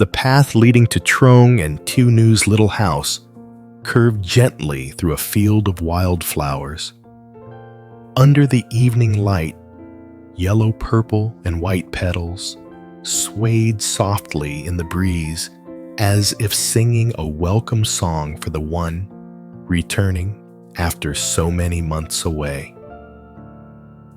The path leading to Truong and Tieunu's little house curved gently through a field of wildflowers. Under the evening light, yellow, purple, and white petals swayed softly in the breeze as if singing a welcome song for the one returning after so many months away.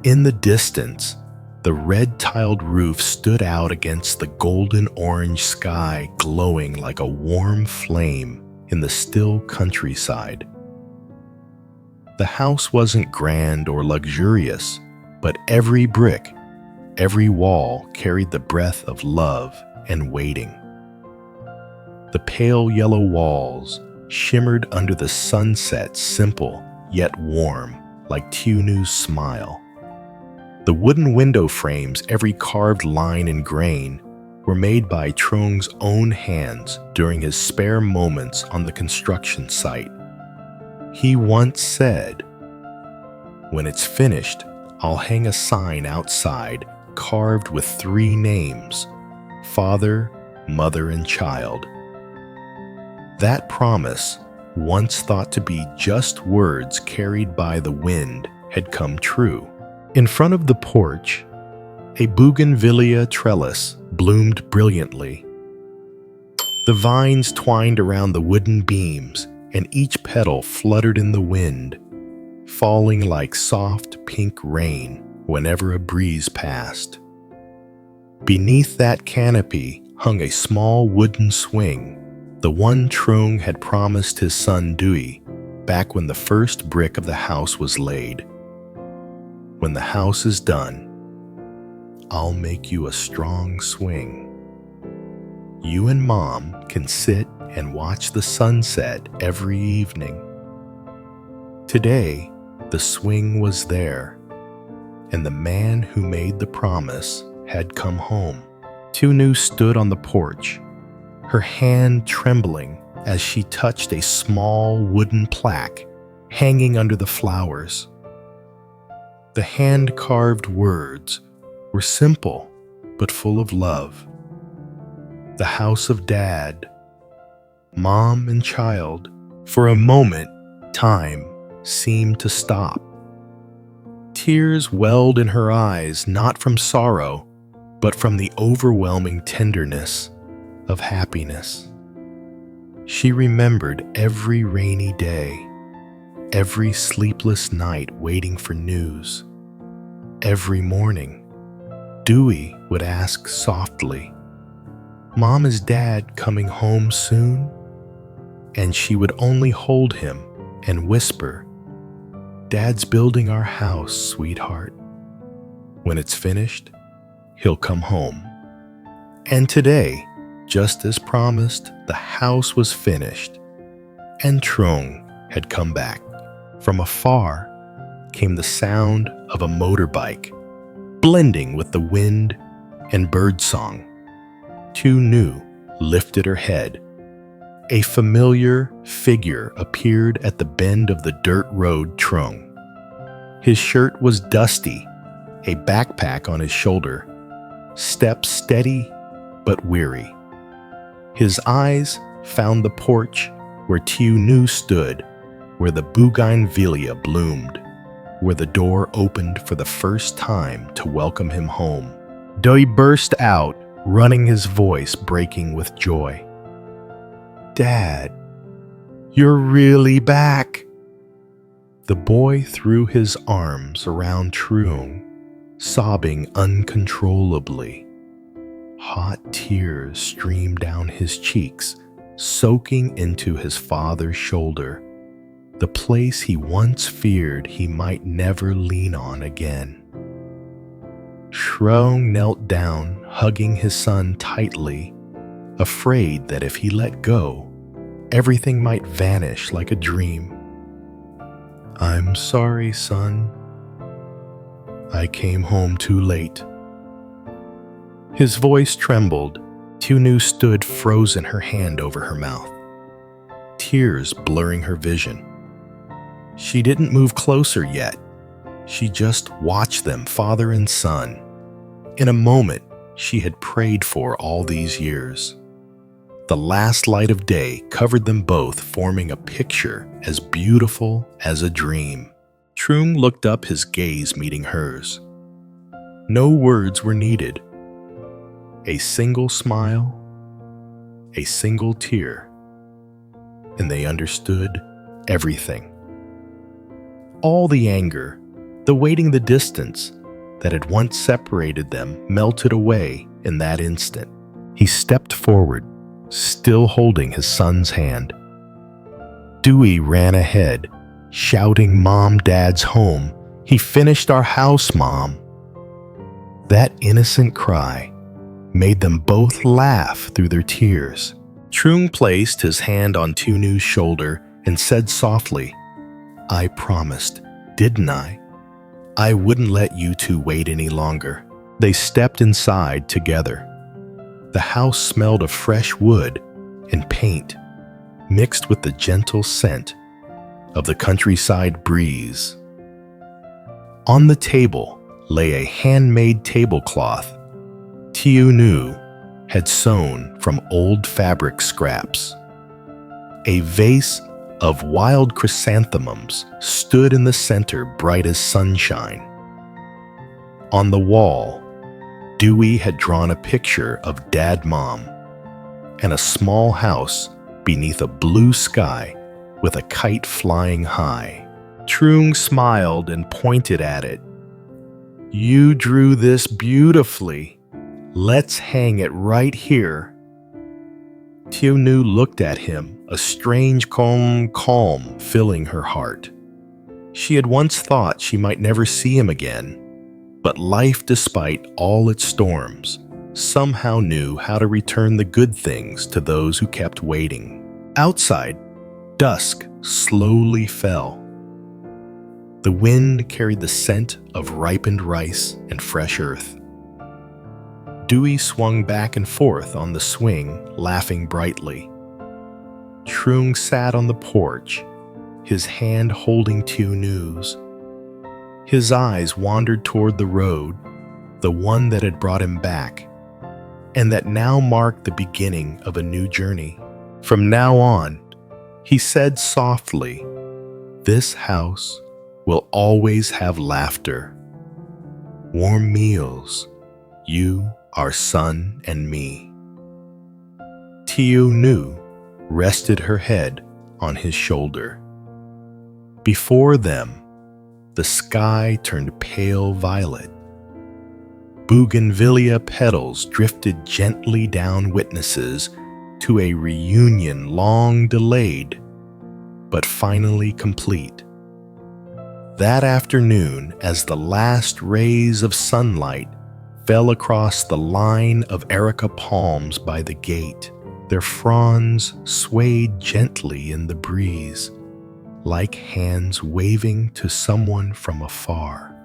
In the distance, the red-tiled roof stood out against the golden-orange sky, glowing like a warm flame in the still countryside. The house wasn't grand or luxurious, but every brick, every wall carried the breath of love and waiting. The pale yellow walls shimmered under the sunset, simple yet warm, like Tieunu's smile. The wooden window frames, every carved line and grain, were made by Truong's own hands during his spare moments on the construction site. He once said, "When it's finished, I'll hang a sign outside carved with 3 names: Father, Mother, and Child." That promise, once thought to be just words carried by the wind, had come true. In front of the porch, a bougainvillea trellis bloomed brilliantly. The vines twined around the wooden beams, and each petal fluttered in the wind, falling like soft pink rain whenever a breeze passed. Beneath that canopy hung a small wooden swing, the one Truong had promised his son Diêp back when the first brick of the house was laid. "When the house is done, I'll make you a strong swing. You and Mom can sit and watch the sunset every evening." Today, the swing was there, and the man who made the promise had come home. Tieuunu stood on the porch, her hand trembling as she touched a small wooden plaque hanging under the flowers. The hand-carved words were simple but full of love. The house of Dad, Mom, and Child. For a moment, time seemed to stop. Tears welled in her eyes, not from sorrow, but from the overwhelming tenderness of happiness. She remembered every rainy day, every sleepless night waiting for news. Every morning, Diêp would ask softly, "Mom, is Dad coming home soon?" And she would only hold him and whisper, "Dad's building our house, sweetheart. When it's finished, he'll come home." And today, just as promised, the house was finished, and Truong had come back. From afar came the sound of a motorbike, blending with the wind and birdsong. Tieuunu lifted her head. A familiar figure appeared at the bend of the dirt road Truong. His shirt was dusty, a backpack on his shoulder, steps steady but weary. His eyes found the porch where Tieuunu stood, where the bougainvillea bloomed, where the door opened for the first time to welcome him home. Diêp burst out, running, his voice breaking with joy. "Dad, you're really back!" The boy threw his arms around Truong, sobbing uncontrollably. Hot tears streamed down his cheeks, soaking into his father's shoulder, the place he once feared he might never lean on again. Truong knelt down, hugging his son tightly, afraid that if he let go, everything might vanish like a dream. "I'm sorry, son. I came home too late." His voice trembled. Tieuunu stood frozen, her hand over her mouth, tears blurring her vision. She didn't move closer yet. She just watched them, father and son, in a moment she had prayed for all these years. The last light of day covered them both, forming a picture as beautiful as a dream. Truong looked up, his gaze meeting hers. No words were needed. A single smile, a single tear, and they understood everything. All the anger, the waiting, the distance that had once separated them melted away in that instant. He stepped forward, still holding his son's hand. Dewey ran ahead, shouting, "Mom, Dad's home. He finished our house, Mom." That innocent cry made them both laugh through their tears. Truong placed his hand on Tieunu's shoulder and said softly, "I promised, didn't I? I wouldn't let you two wait any longer." They stepped inside together. The house smelled of fresh wood and paint, mixed with the gentle scent of the countryside breeze. On the table lay a handmade tablecloth Tiêunu had sewn from old fabric scraps. A vase of wild chrysanthemums stood in the center, bright as sunshine. On the wall, Dewey had drawn a picture of Dad, Mom, and a small house beneath a blue sky with a kite flying high. Truong smiled and pointed at it. "You drew this beautifully. Let's hang it right here." Tiêunu looked at him, a strange calm filling her heart. She had once thought she might never see him again, but life, despite all its storms, somehow knew how to return the good things to those who kept waiting. Outside, dusk slowly fell. The wind carried the scent of ripened rice and fresh earth. Dewey swung back and forth on the swing, laughing brightly. Truong sat on the porch, his hand holding Tieunu's. His eyes wandered toward the road, the one that had brought him back, and that now marked the beginning of a new journey. From now on, he said softly, "This house will always have laughter, warm meals, you, our son, and me." Tiêunu rested her head on his shoulder. Before them, the sky turned pale violet. Bougainvillea petals drifted gently down, witnesses to a reunion long delayed, but finally complete. That afternoon, as the last rays of sunlight fell across the line of areca palms by the gate, their fronds swayed gently in the breeze, like hands waving to someone from afar.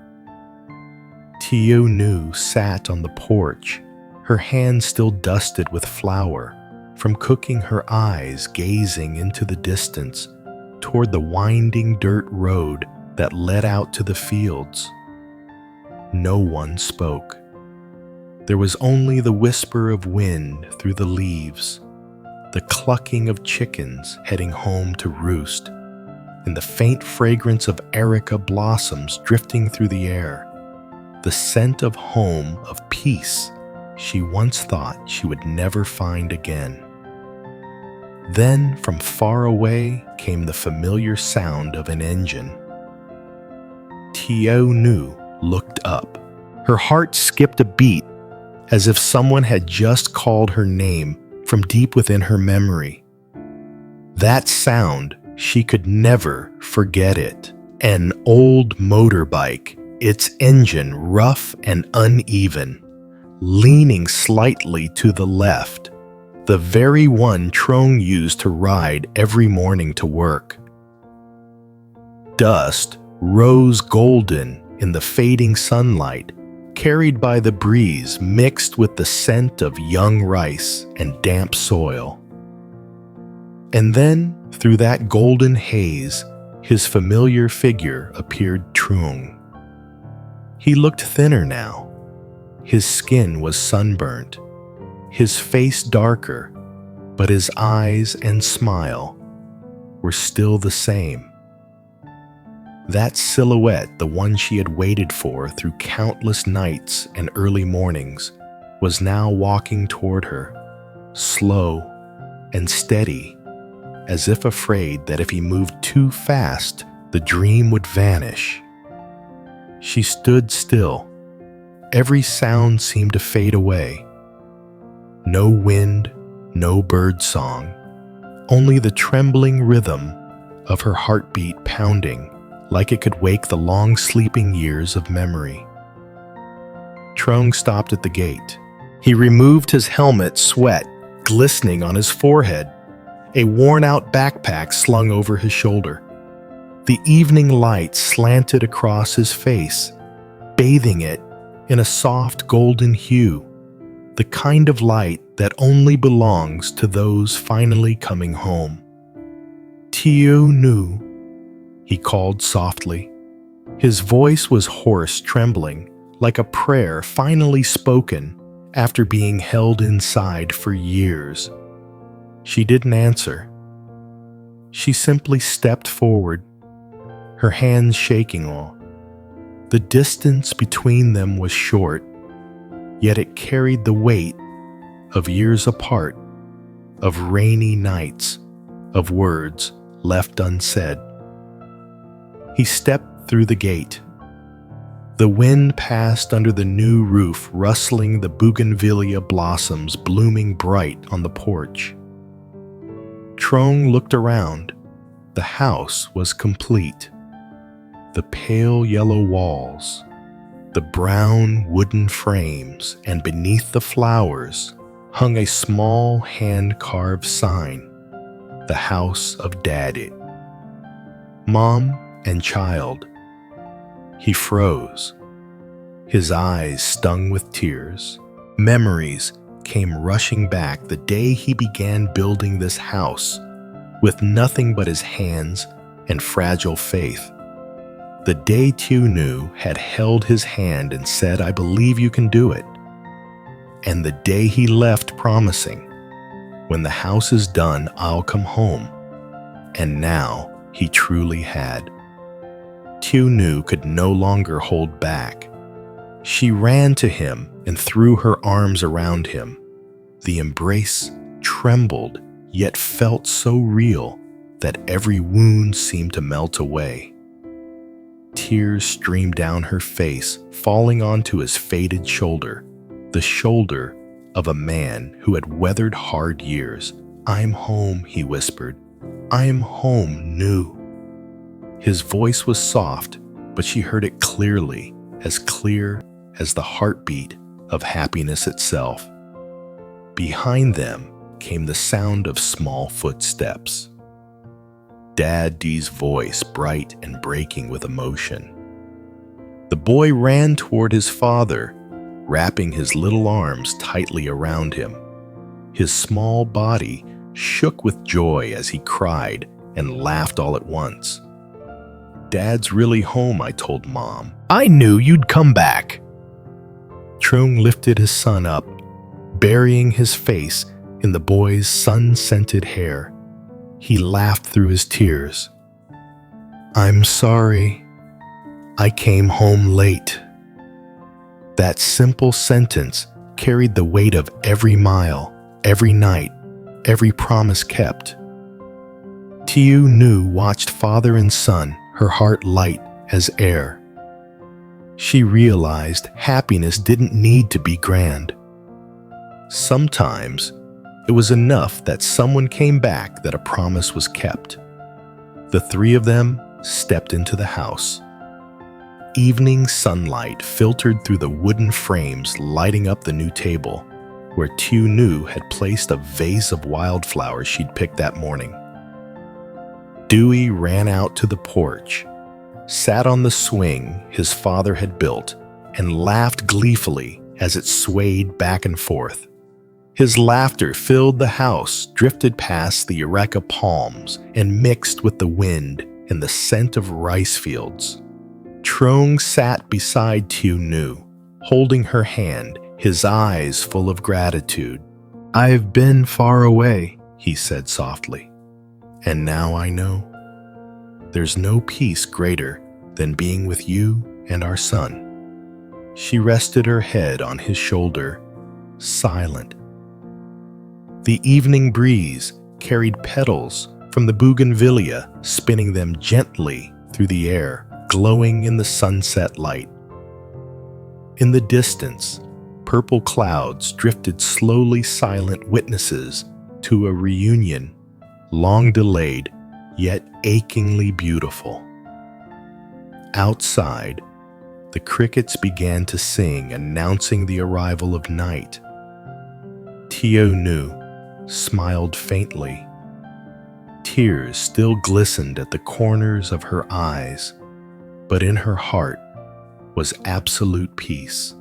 Tiêunu sat on the porch, her hands still dusted with flour from cooking, her eyes gazing into the distance toward the winding dirt road that led out to the fields. No one spoke. There was only the whisper of wind through the leaves, the clucking of chickens heading home to roost, and the faint fragrance of areca blossoms drifting through the air, the scent of home, of peace she once thought she would never find again. Then from far away came the familiar sound of an engine. Tiêunu looked up. Her heart skipped a beat, as if someone had just called her name from deep within her memory. That sound, she could never forget it. An old motorbike, its engine rough and uneven, leaning slightly to the left, the very one Truong used to ride every morning to work. Dust rose golden in the fading sunlight, carried by the breeze, mixed with the scent of young rice and damp soil. And then, through that golden haze, his familiar figure appeared, Truong. He looked thinner now. His skin was sunburnt, his face darker, but his eyes and smile were still the same. That silhouette, the one she had waited for through countless nights and early mornings, was now walking toward her, slow and steady, as if afraid that if he moved too fast, the dream would vanish. She stood still. Every sound seemed to fade away. No wind, no bird song, only the trembling rhythm of her heartbeat pounding like it could wake the long-sleeping years of memory. Truong stopped at the gate. He removed his helmet, sweat glistening on his forehead, a worn-out backpack slung over his shoulder. The evening light slanted across his face, bathing it in a soft golden hue, the kind of light that only belongs to those finally coming home. "Lytieunu," he called softly. His voice was hoarse, trembling, like a prayer finally spoken after being held inside for years. She didn't answer. She simply stepped forward, her hands shaking all. The distance between them was short, yet it carried the weight of years apart, of rainy nights, of words left unsaid. He stepped through the gate. The wind passed under the new roof, rustling the bougainvillea blossoms blooming bright on the porch. Truong looked around. The house was complete. The pale yellow walls, the brown wooden frames, and beneath the flowers hung a small hand-carved sign, "The House of Diêp." Mom and child. He froze. His eyes stung with tears. Memories came rushing back the day he began building this house with nothing but his hands and fragile faith. The day lytieunu had held his hand and said, "I believe you can do it." And the day he left promising, "When the house is done, I'll come home." And now he truly had. Lytieunu could no longer hold back. She ran to him and threw her arms around him. The embrace trembled, yet felt so real that every wound seemed to melt away. Tears streamed down her face, falling onto his faded shoulder, the shoulder of a man who had weathered hard years. "I'm home," he whispered. "I'm home, new." His voice was soft, but she heard it clearly as the heartbeat of happiness itself. Behind them came the sound of small footsteps. Daddy's voice, bright and breaking with emotion. The boy ran toward his father, wrapping his little arms tightly around him. His small body shook with joy as he cried and laughed all at once. "Dad's really home," I told Mom. "I knew you'd come back." Truong lifted his son up, burying his face in the boy's sun-scented hair. He laughed through his tears. "I'm sorry. I came home late." That simple sentence carried the weight of every mile, every night, every promise kept. Lytieunu watched father and son, her heart light as air. She realized happiness didn't need to be grand. Sometimes it was enough that someone came back, that a promise was kept. The three of them stepped into the house. Evening sunlight filtered through the wooden frames, lighting up the new table, where lytieunu had placed a vase of wildflowers she'd picked that morning. Dewey ran out to the porch, sat on the swing his father had built, and laughed gleefully as it swayed back and forth. His laughter filled the house, drifted past the eureka palms, and mixed with the wind and the scent of rice fields. Truong sat beside lytieunu, holding her hand, his eyes full of gratitude. "I've been far away," he said softly. "And now I know. There's no peace greater than being with you and our son." She rested her head on his shoulder, silent. The evening breeze carried petals from the bougainvillea, spinning them gently through the air, glowing in the sunset light. In the distance, purple clouds drifted slowly, silent witnesses to a reunion, long delayed, yet achingly beautiful. Outside, the crickets began to sing, announcing the arrival of night. Lytieunu smiled faintly. Tears still glistened at the corners of her eyes, but in her heart was absolute peace.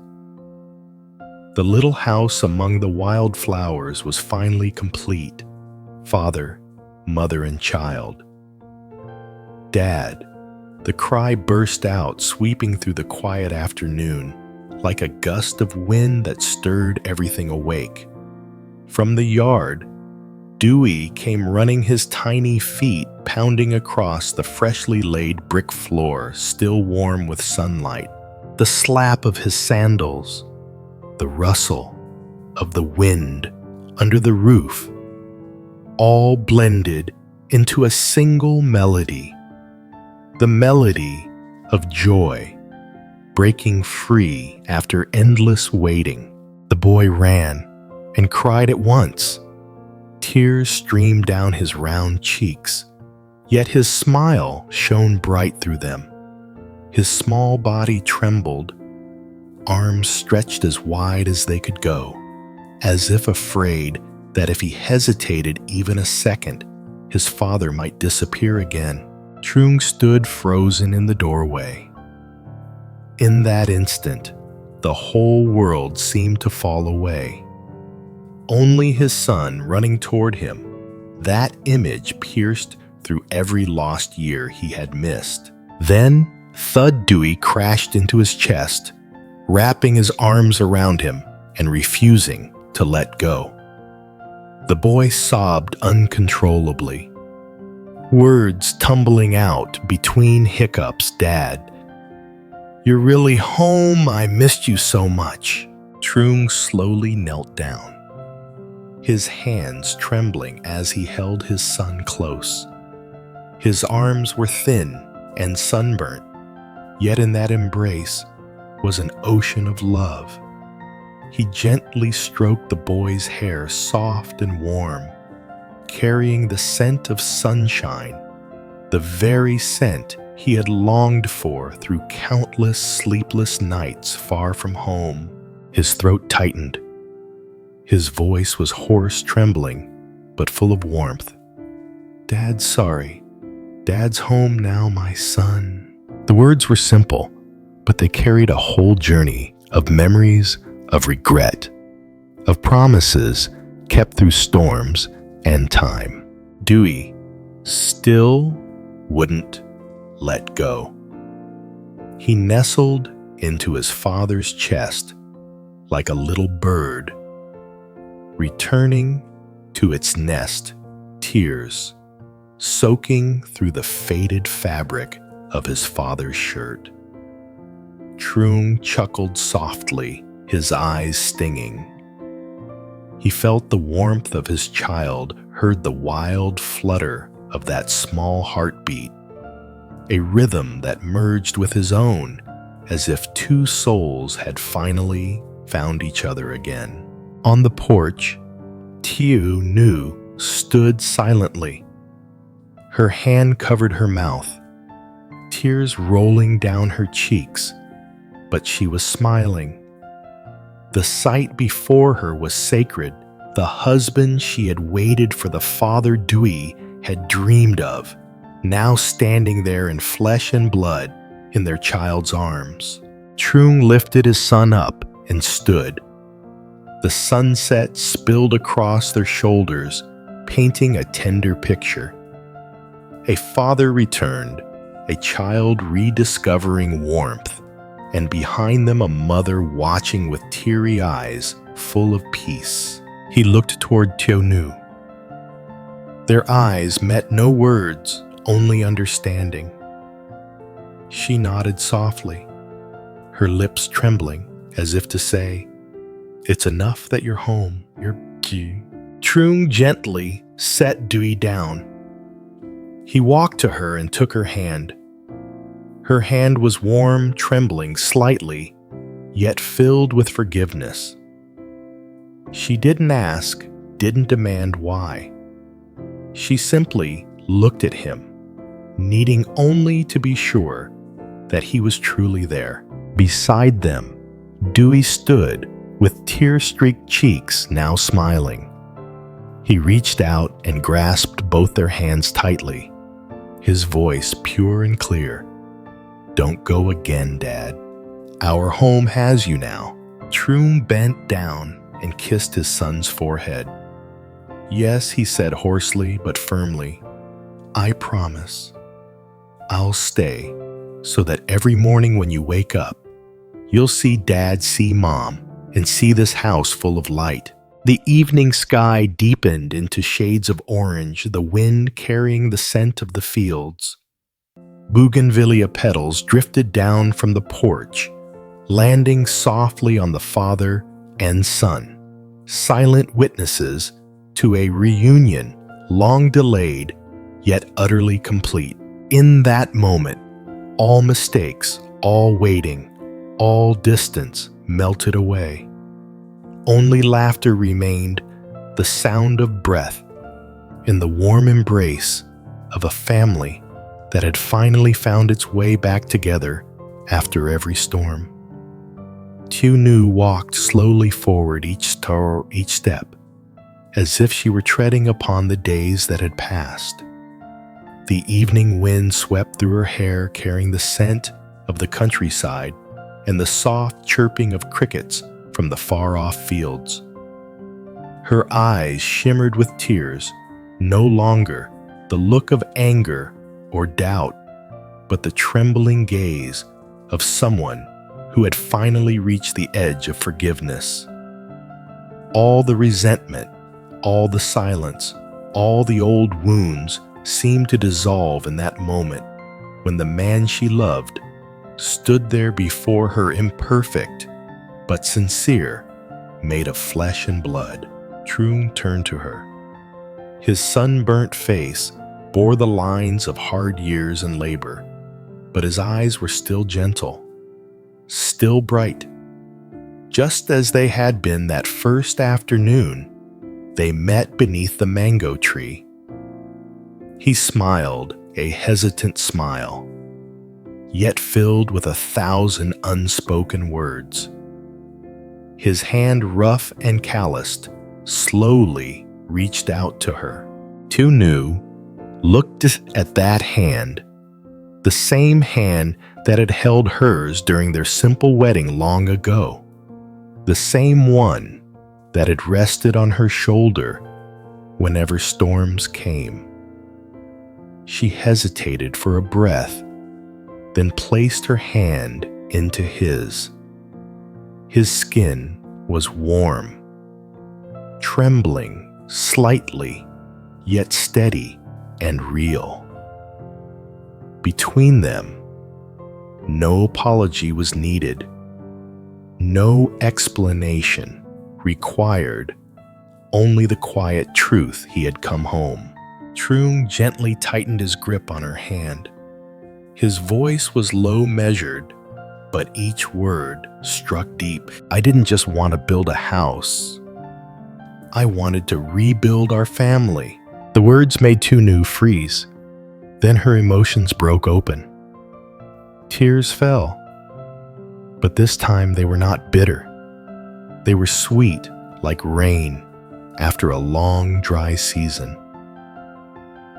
The little house among the wildflowers was finally complete. Father, mother, and child. "Dad," the cry burst out, sweeping through the quiet afternoon, like a gust of wind that stirred everything awake. From the yard, Dewey came running, his tiny feet pounding across the freshly laid brick floor, still warm with sunlight. The slap of his sandals, the rustle of the wind under the roof, all blended into a single melody. The melody of joy, breaking free after endless waiting. The boy ran and cried at once. Tears streamed down his round cheeks, yet his smile shone bright through them. His small body trembled, arms stretched as wide as they could go, as if afraid that if he hesitated even a second, his father might disappear again. Truong stood frozen in the doorway. In that instant, the whole world seemed to fall away. Only his son running toward him, that image pierced through every lost year he had missed. Then, thud Dewey crashed into his chest, wrapping his arms around him and refusing to let go. The boy sobbed uncontrollably, words tumbling out between hiccups. "Dad, you're really home? I missed you so much." Truong slowly knelt down, his hands trembling as he held his son close. His arms were thin and sunburnt, yet in that embrace was an ocean of love. He gently stroked the boy's hair, soft and warm, carrying the scent of sunshine, the very scent he had longed for through countless sleepless nights far from home. His throat tightened. His voice was hoarse, trembling, but full of warmth. "Dad's sorry. Dad's home now, my son." The words were simple, but they carried a whole journey of memories, of regret, of promises kept through storms and time. Dewey still wouldn't let go. He nestled into his father's chest like a little bird, returning to its nest, tears soaking through the faded fabric of his father's shirt. Truong chuckled softly, his eyes stinging. He felt the warmth of his child, heard the wild flutter of that small heartbeat, a rhythm that merged with his own, as if two souls had finally found each other again. On the porch, Lytieunu stood silently. Her hand covered her mouth, tears rolling down her cheeks, but she was smiling. The sight before her was sacred, the husband she had waited for, the father Dewey had dreamed of, now standing there in flesh and blood in their child's arms. Truong lifted his son up and stood. The sunset spilled across their shoulders, painting a tender picture. A father returned, a child rediscovering warmth, and behind them a mother watching with teary eyes full of peace. He looked toward Lytieunu. Their eyes met no words, only understanding. She nodded softly, her lips trembling as if to say, "It's enough that you're home, you're cute." Truong gently set Diêp down. He walked to her and took her hand. Her hand was warm, trembling slightly, yet filled with forgiveness. She didn't ask, didn't demand why. She simply looked at him, needing only to be sure that he was truly there. Beside them, Diêp stood with tear-streaked cheeks now smiling. He reached out and grasped both their hands tightly, his voice pure and clear. "Don't go again, Dad. Our home has you now." Truong bent down and kissed his son's forehead. "Yes," he said hoarsely but firmly, "I promise. I'll stay so that every morning when you wake up, you'll see Dad see Mom and see this house full of light." The evening sky deepened into shades of orange, the wind carrying the scent of the fields. Bougainvillea petals drifted down from the porch, landing softly on the father and son, silent witnesses to a reunion long delayed, yet utterly complete. In that moment, all mistakes, all waiting, all distance melted away. Only laughter remained, the sound of breath, in the warm embrace of a family that had finally found its way back together after every storm. Lytieunu walked slowly forward each step, as if she were treading upon the days that had passed. The evening wind swept through her hair, carrying the scent of the countryside and the soft chirping of crickets from the far-off fields. Her eyes shimmered with tears, no longer the look of anger or doubt, but the trembling gaze of someone who had finally reached the edge of forgiveness. All the resentment, all the silence, all the old wounds seemed to dissolve in that moment when the man she loved stood there before her, imperfect but sincere, made of flesh and blood. Truong turned to her. His sunburnt face bore the lines of hard years and labor, but his eyes were still gentle, still bright. Just as they had been that first afternoon they met beneath the mango tree. He smiled, a hesitant smile, yet filled with 1,000 unspoken words. His hand, rough and calloused, slowly reached out to her. Lytieunu looked at that hand, the same hand that had held hers during their simple wedding long ago, the same one that had rested on her shoulder whenever storms came. She hesitated for a breath, then placed her hand into his. His skin was warm, trembling slightly, yet steady and real. Between them, no apology was needed, no explanation required, only the quiet truth he had come home. Truong gently tightened his grip on her hand. His voice was low measured, but each word struck deep. "I didn't just want to build a house. I wanted to rebuild our family." The words made Lytieunu freeze. Then her emotions broke open. Tears fell, but this time they were not bitter. They were sweet like rain after a long, dry season.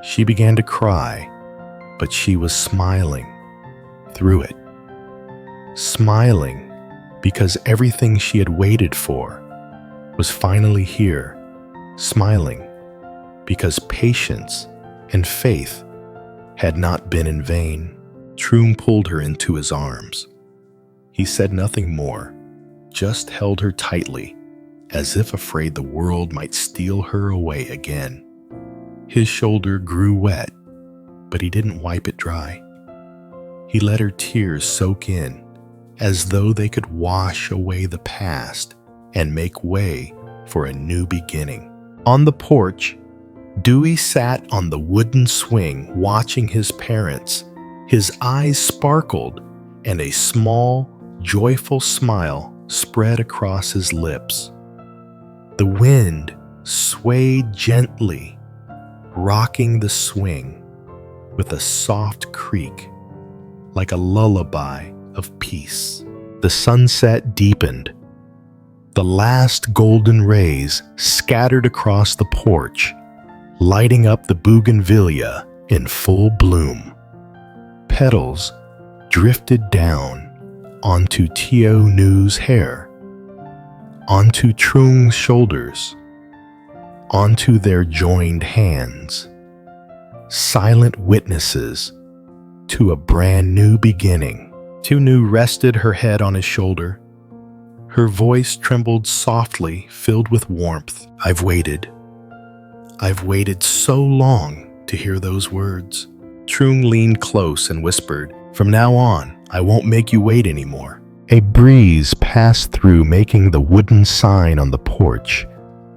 She began to cry, but she was smiling through it. Smiling because everything she had waited for was finally here. Smiling because patience and faith had not been in vain. Truong pulled her into his arms. He said nothing more, just held her tightly, as if afraid the world might steal her away again. His shoulder grew wet, but he didn't wipe it dry. He let her tears soak in, as though they could wash away the past and make way for a new beginning. On the porch, Dewey sat on the wooden swing watching his parents. His eyes sparkled, and a small, joyful smile spread across his lips. The wind swayed gently, rocking the swing with a soft creak, like a lullaby of peace. The sunset deepened. The last golden rays scattered across the porch, lighting up the bougainvillea in full bloom. Petals drifted down onto Tieunu's hair, onto Truong's shoulders, onto their joined hands, silent witnesses to a brand new beginning. Tiêunu rested her head on his shoulder. Her voice trembled softly, filled with warmth. I've waited so long to hear those words. Truong leaned close and whispered, "From now on, I won't make you wait anymore." A breeze passed through, making the wooden sign on the porch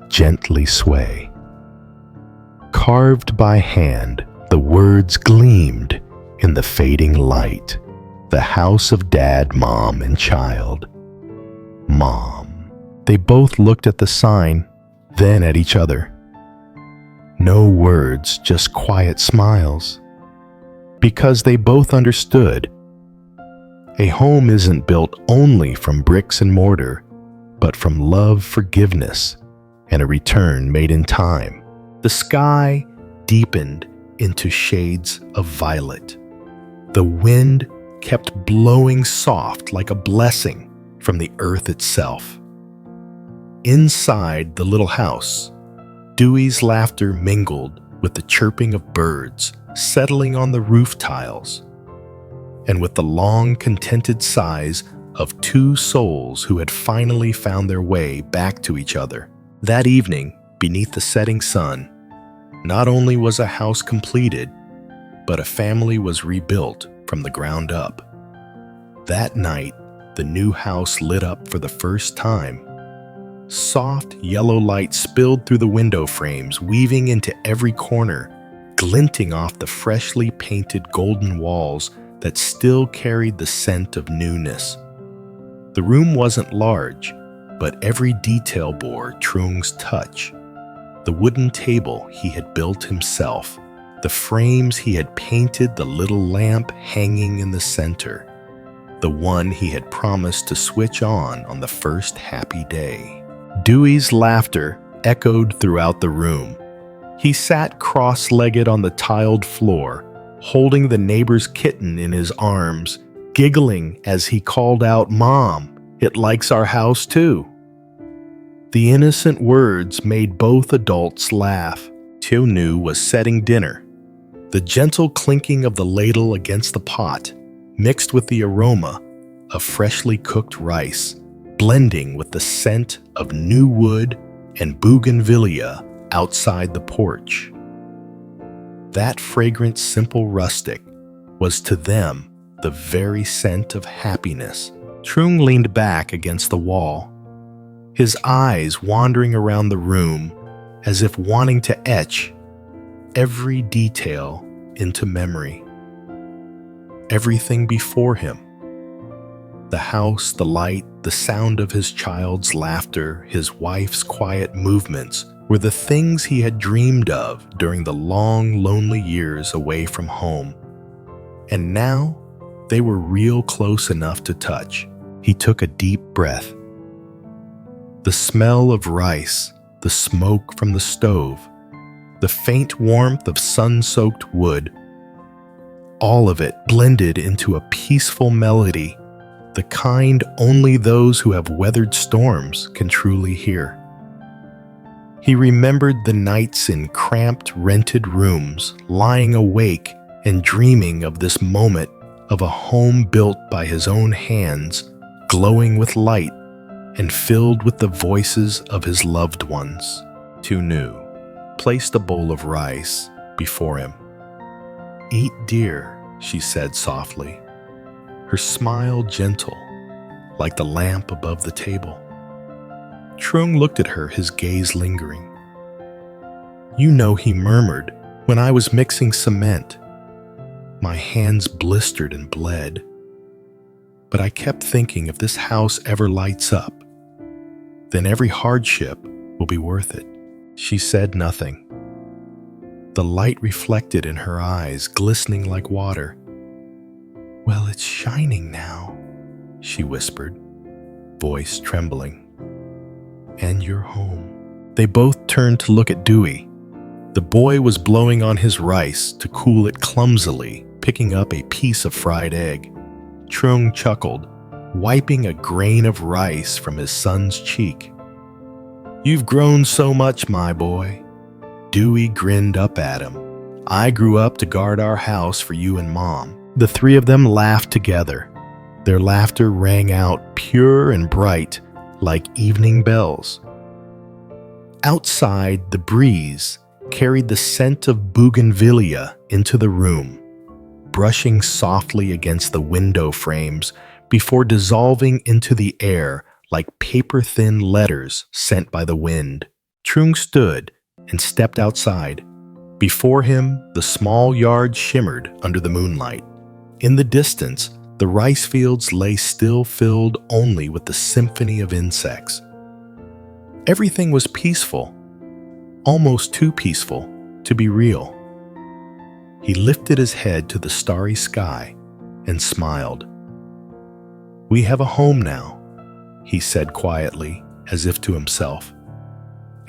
gently sway. Carved by hand, the words gleamed in the fading light. The house of Dad, Mom, and child. Mom. They both looked at the sign, then at each other. No words, just quiet smiles. Because they both understood. A home isn't built only from bricks and mortar, but from love, forgiveness, and a return made in time. The sky deepened into shades of violet. The wind kept blowing soft like a blessing from the earth itself. Inside the little house, Dewey's laughter mingled with the chirping of birds settling on the roof tiles, and with the long, contented sighs of two souls who had finally found their way back to each other. That evening, beneath the setting sun, not only was a house completed, but a family was rebuilt from the ground up. That night, the new house lit up for the first time. Soft yellow light spilled through the window frames, weaving into every corner, glinting off the freshly painted golden walls that still carried the scent of newness. The room wasn't large, but every detail bore Truong's touch. The wooden table he had built himself, the frames he had painted, the little lamp hanging in the center, the one he had promised to switch on the first happy day. Dewey's laughter echoed throughout the room. He sat cross-legged on the tiled floor, holding the neighbor's kitten in his arms, giggling as he called out, "Mom, it likes our house too." The innocent words made both adults laugh. Tiêunu was setting dinner. The gentle clinking of the ladle against the pot, mixed with the aroma of freshly cooked rice, blending with the scent of new wood and bougainvillea outside the porch. That fragrant, simple rustic was to them the very scent of happiness. Truong leaned back against the wall, his eyes wandering around the room as if wanting to etch every detail into memory. Everything before him. The house, the light, the sound of his child's laughter, his wife's quiet movements were the things he had dreamed of during the long, lonely years away from home. And now they were real close enough to touch. He took a deep breath. The smell of rice, the smoke from the stove, the faint warmth of sun-soaked wood, all of it blended into a peaceful melody, the kind only those who have weathered storms can truly hear. He remembered the nights in cramped, rented rooms, lying awake and dreaming of this moment of a home built by his own hands, glowing with light and filled with the voices of his loved ones. Tiêunu, placed a bowl of rice before him. "Eat, dear," she said softly, her smile gentle, like the lamp above the table. Truong looked at her, his gaze lingering. "You know," he murmured, "when I was mixing cement, my hands blistered and bled. But I kept thinking if this house ever lights up, then every hardship will be worth it." She said nothing. The light reflected in her eyes, glistening like water. "Well, it's shining now," she whispered, voice trembling. "And you're home." They both turned to look at Dewey. The boy was blowing on his rice to cool it clumsily, picking up a piece of fried egg. Truong chuckled, wiping a grain of rice from his son's cheek. "You've grown so much, my boy." Dewey grinned up at him. "I grew up to guard our house for you and Mom." The three of them laughed together. Their laughter rang out pure and bright like evening bells. Outside, the breeze carried the scent of bougainvillea into the room, brushing softly against the window frames before dissolving into the air like paper-thin letters sent by the wind. Truong stood and stepped outside. Before him, the small yard shimmered under the moonlight. In the distance, the rice fields lay still, filled only with the symphony of insects. Everything was peaceful, almost too peaceful to be real. He lifted his head to the starry sky and smiled. "We have a home now," he said quietly, as if to himself.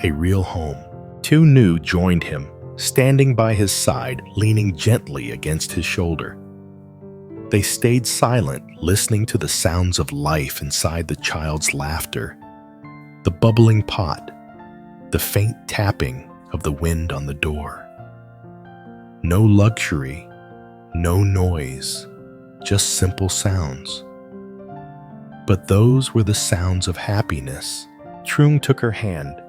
"A real home." Lytieunu joined him, standing by his side, leaning gently against his shoulder. They stayed silent, listening to the sounds of life inside the child's laughter, the bubbling pot, the faint tapping of the wind on the door. No luxury, no noise, just simple sounds. But those were the sounds of happiness. Truong took her hand,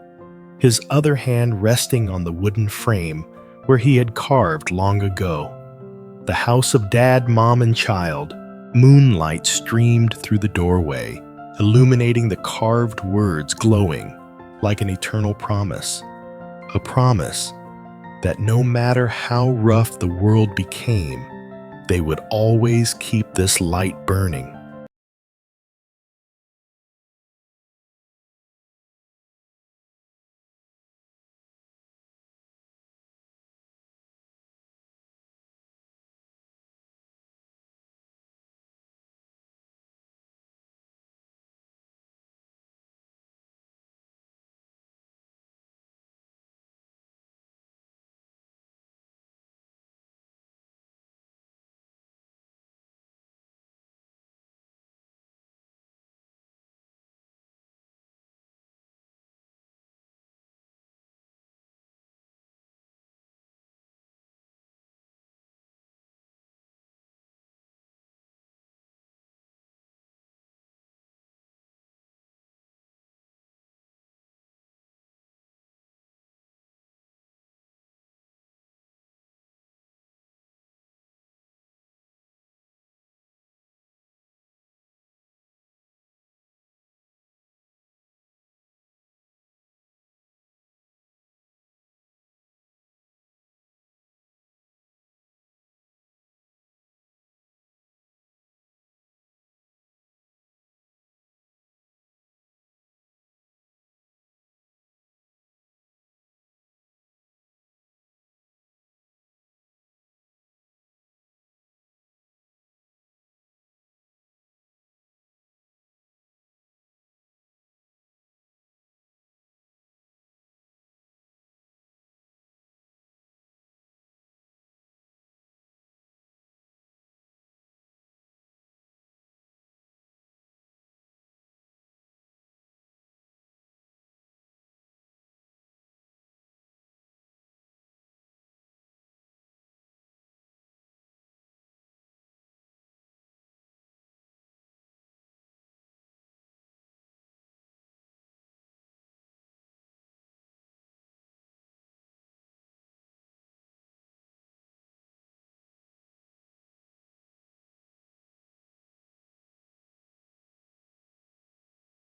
his other hand resting on the wooden frame where he had carved long ago. The house of Dad, Mom, and child. Moonlight streamed through the doorway, illuminating the carved words glowing like an eternal promise. A promise that no matter how rough the world became, they would always keep this light burning.